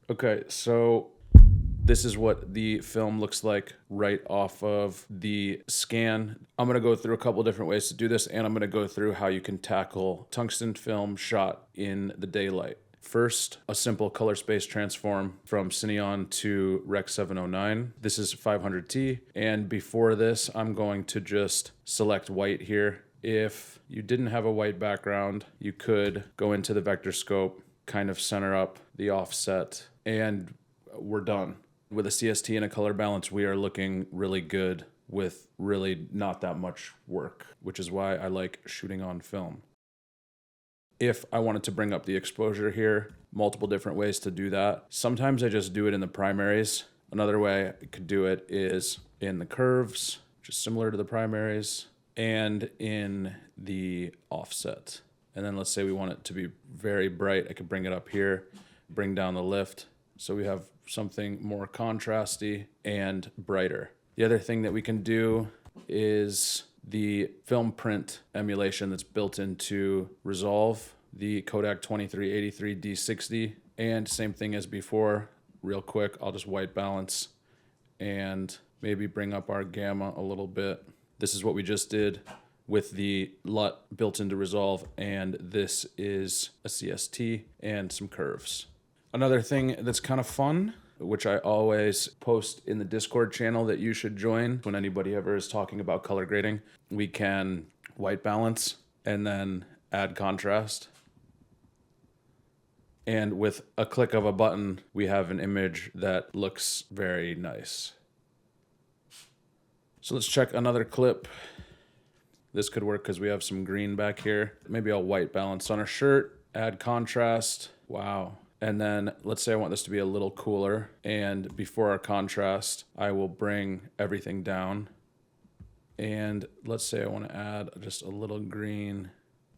Okay, so this is what the film looks like right off of the scan. I'm gonna go through a couple different ways to do this, and I'm gonna go through how you can tackle tungsten film shot in the daylight. First, a simple color space transform from Cineon to Rec 709. This is 500T, and before this, I'm going to just select white here. If you didn't have a white background, you could go into the vector scope, kind of center up the offset, and we're done. With a CST and a color balance, we are looking really good with really not that much work, which is why I like shooting on film. If I wanted to bring up the exposure here, multiple different ways to do that. Sometimes I just do it in the primaries. Another way I could do it is in the curves, which is similar to the primaries, and in the offset. And then let's say we want it to be very bright. I could bring it up here, bring down the lift. So we have something more contrasty and brighter. The other thing that we can do is the film print emulation that's built into Resolve, the Kodak 2383 D60, and same thing as before. Real quick, I'll just white balance and maybe bring up our gamma a little bit. This is what we just did with the LUT built into Resolve, and this is a CST and some curves. Another thing that's kind of fun, which I always post in the Discord channel that you should join when anybody ever is talking about color grading, we can white balance and then add contrast. And with a click of a button, we have an image that looks very nice. So let's check another clip. This could work because we have some green back here. Maybe I'll white balance on a shirt, add contrast. Wow. And then let's say I want this to be a little cooler, and before our contrast, I will bring everything down. And let's say I want to add just a little green.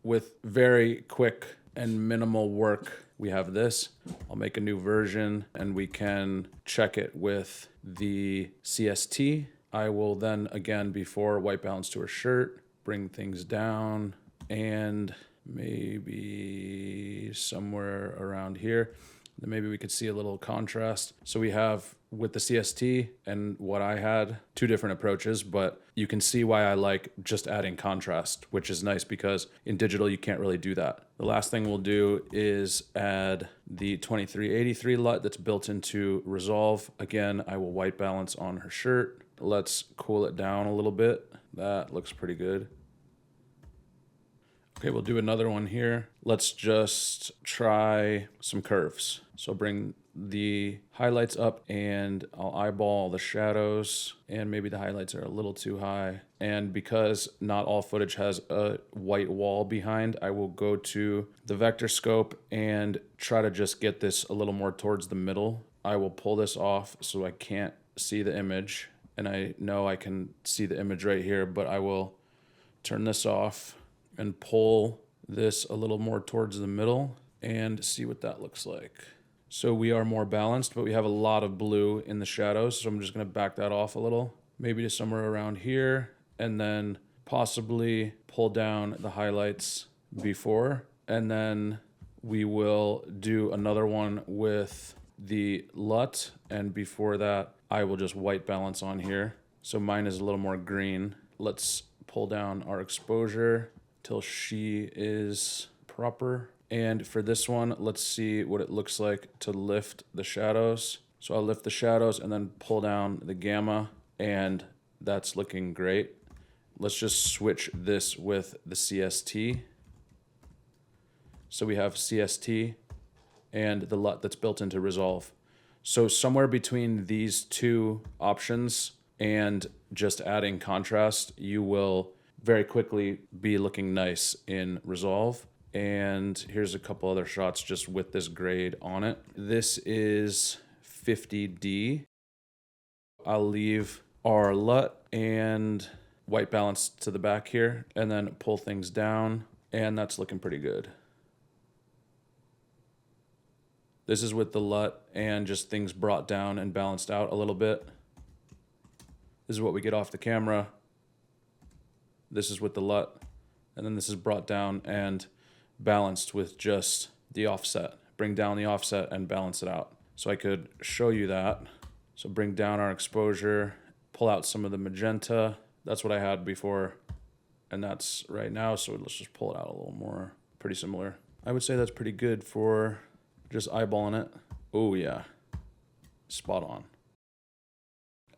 With very quick and minimal work, we have this. I'll make a new version and we can check it with the CST. I will then, again, before white balance to a shirt, bring things down and maybe somewhere around here. Then maybe we could see a little contrast. So we have with the CST and what I had, two different approaches, but you can see why I like just adding contrast, which is nice because in digital you can't really do that. The last thing we'll do is add the 2383 LUT that's built into Resolve. Again, I will white balance on her shirt. Let's cool it down a little bit. That looks pretty good. Okay, we'll do another one here. Let's just try some curves. So bring the highlights up and I'll eyeball the shadows, and maybe the highlights are a little too high. And because not all footage has a white wall behind, I will go to the vector scope and try to just get this a little more towards the middle. I will pull this off so I can't see the image, and I know I can see the image right here, but I will turn this off and pull this a little more towards the middle and see what that looks like. So we are more balanced, but we have a lot of blue in the shadows. So I'm just gonna back that off a little, maybe to somewhere around here, and then possibly pull down the highlights before. And then we will do another one with the LUT. And before that, I will just white balance on here. So mine is a little more green. Let's pull down our exposure till she is proper. And for this one, let's see what it looks like to lift the shadows. So I'll lift the shadows and then pull down the gamma, and that's looking great. Let's just switch this with the CST. So we have CST and the LUT that's built into Resolve. So somewhere between these two options and just adding contrast, you will very quickly be looking nice in Resolve. And here's a couple other shots just with this grade on it. This is 50D. I'll leave our LUT and white balance to the back here and then pull things down, and that's looking pretty good. This is with the LUT and just things brought down and balanced out a little bit. This is what we get off the camera. This is with the LUT, and then this is brought down and balanced with just the offset. Bring down the offset and balance it out. So I could show you that. So bring down our exposure, pull out some of the magenta. That's what I had before, and that's right now. So let's just pull it out a little more. Pretty similar. I would say that's pretty good for just eyeballing it. Oh yeah, spot on.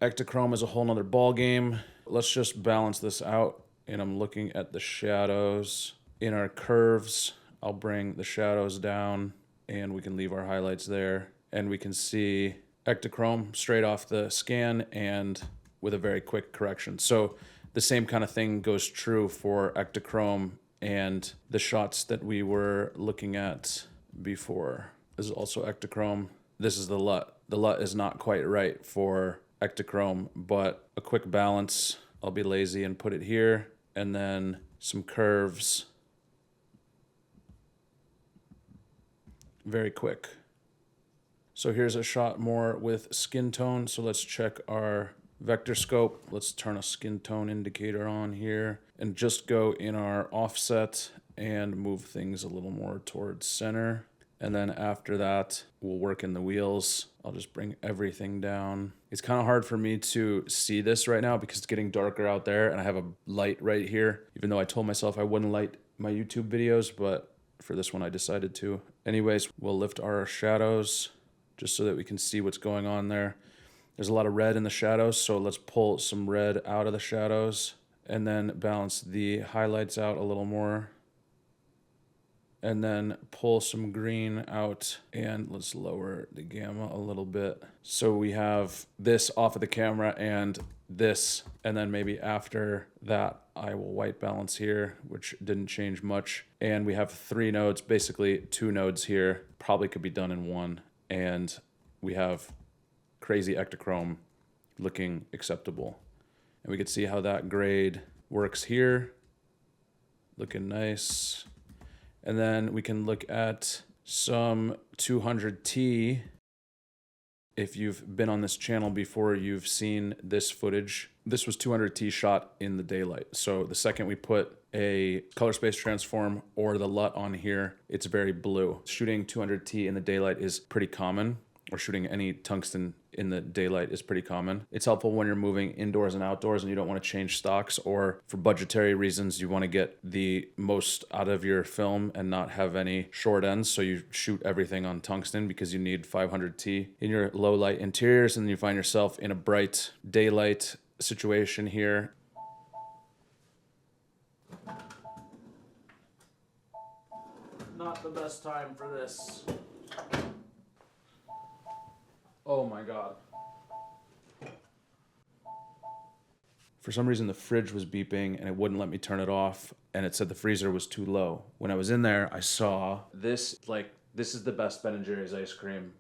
Ektachrome is a whole nother ball game. Let's just balance this out. And I'm looking at the shadows. In our curves, I'll bring the shadows down and we can leave our highlights there. And we can see Ektachrome straight off the scan and with a very quick correction. So the same kind of thing goes true for Ektachrome and the shots that we were looking at before. This is also Ektachrome. This is the LUT. The LUT is not quite right for Ektachrome, but a quick balance. I'll be lazy and put it here, and then some curves. Very quick. So here's a shot more with skin tone. So let's check our vector scope. Let's turn a skin tone indicator on here and just go in our offset and move things a little more towards center. And then after that, we'll work in the wheels. I'll just bring everything down. It's kind of hard for me to see this right now because it's getting darker out there and I have a light right here, even though I told myself I wouldn't light my YouTube videos, but for this one I decided to. Anyways, we'll lift our shadows just so that we can see what's going on there. There's a lot of red in the shadows, so let's pull some red out of the shadows and then balance the highlights out a little more. And then pull some green out and let's lower the gamma a little bit. So we have this off of the camera and this, and then maybe after that, I will white balance here, which didn't change much. And we have 3 nodes, basically 2 nodes here, probably could be done in 1. And we have crazy Ektachrome looking acceptable. And we can see how that grade works here. Looking nice. And then we can look at some 200T. If you've been on this channel before, you've seen this footage. This was 200T shot in the daylight. So the second we put a color space transform or the LUT on here, it's very blue. Shooting 200T in the daylight is pretty common, or shooting any tungsten in the daylight is pretty common. It's helpful when you're moving indoors and outdoors and you don't want to change stocks, or for budgetary reasons, you want to get the most out of your film and not have any short ends. So you shoot everything on tungsten because you need 500T in your low light interiors, and you find yourself in a bright daylight situation here. Not the best time for this. Oh my God. For some reason, the fridge was beeping and it wouldn't let me turn it off. And it said the freezer was too low. When I was in there, I saw this, this is the best Ben & Jerry's ice cream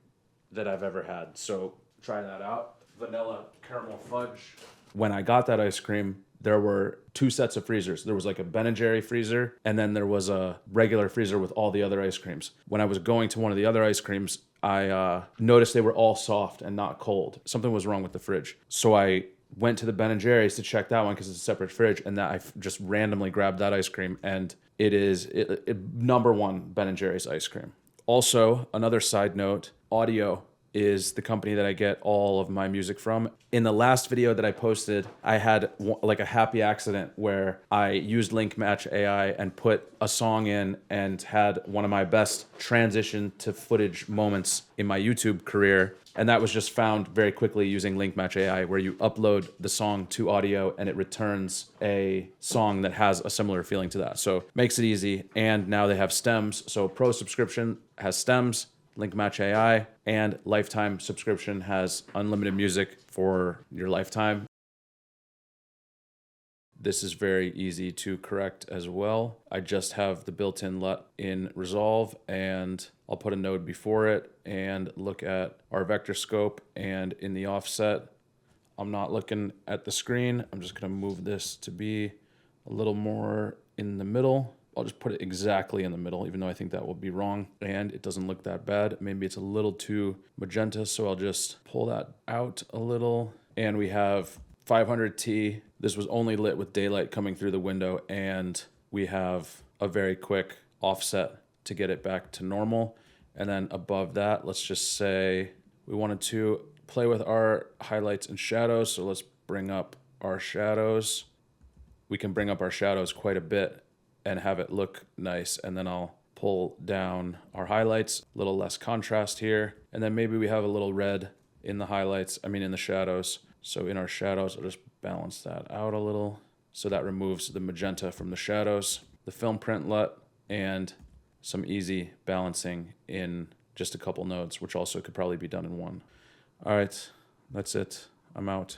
that I've ever had. So try that out. Vanilla caramel fudge. When I got that ice cream, there were 2 sets of freezers. There was like a Ben & Jerry freezer, and then there was a regular freezer with all the other ice creams. When I was going to one of the other ice creams, I noticed they were all soft and not cold. Something was wrong with the fridge. So I went to the Ben & Jerry's to check that one because it's a separate fridge, and that I just randomly grabbed that ice cream, and it is #1 Ben & Jerry's ice cream. Also, another side note, Audio is the company that I get all of my music from. In the last video that I posted, I had like a happy accident where I used Linkmatch AI and put a song in and had one of my best transition to footage moments in my YouTube career. And that was just found very quickly using Linkmatch AI, where you upload the song to Audio and it returns a song that has a similar feeling to that. So makes it easy. And now they have stems. So Pro subscription has stems, Linkmatch AI, and lifetime subscription has unlimited music for your lifetime. This is very easy to correct as well. I just have the built-in LUT in Resolve, and I'll put a node before it and look at our vector scope, and in the offset, I'm not looking at the screen. I'm just gonna move this to be a little more in the middle. I'll just put it exactly in the middle, even though I think that will be wrong, and it doesn't look that bad. Maybe it's a little too magenta, so I'll just pull that out a little. And we have 500T. This was only lit with daylight coming through the window, and we have a very quick offset to get it back to normal. And then above that, let's just say We wanted to play with our highlights and shadows, so let's bring up our shadows. We can bring up our shadows quite a bit and have it look nice, and then I'll pull down our highlights, a little less contrast here, and then maybe we have a little red in the highlights, in the shadows. So in our shadows, I'll just balance that out a little. So that removes the magenta from the shadows, the film print LUT, and some easy balancing in just a couple nodes, which also could probably be done in one. All right, that's it. I'm out.